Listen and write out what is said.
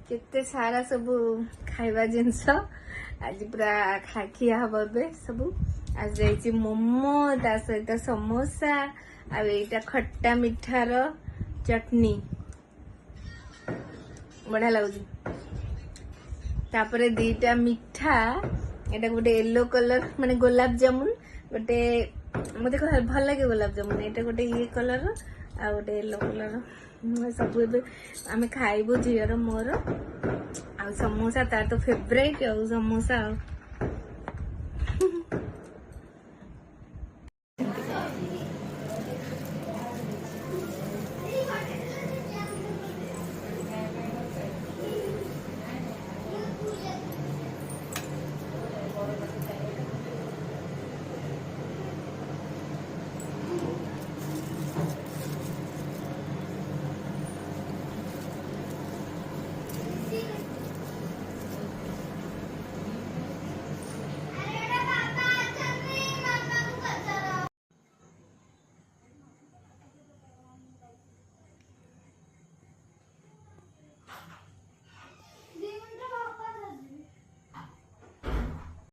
केते सारा सब खाइबा जिनस आज पूरा खिया हम ए सब आज जाइए मोमो ता सहित समोसा आईटा खट्टा मिठार चटनी बढ़िया लगुच तापर दीटा मिठा एटा गोटे येलो कलर माने गुलाब जामुन गोटे मत भल लगे गुलाब जामुन एटा गोटे ये कलर आ गोटे येलो कलर सब आम खाइबू झीर मोर आ समोसा तार तो फेवरेट आ समोसा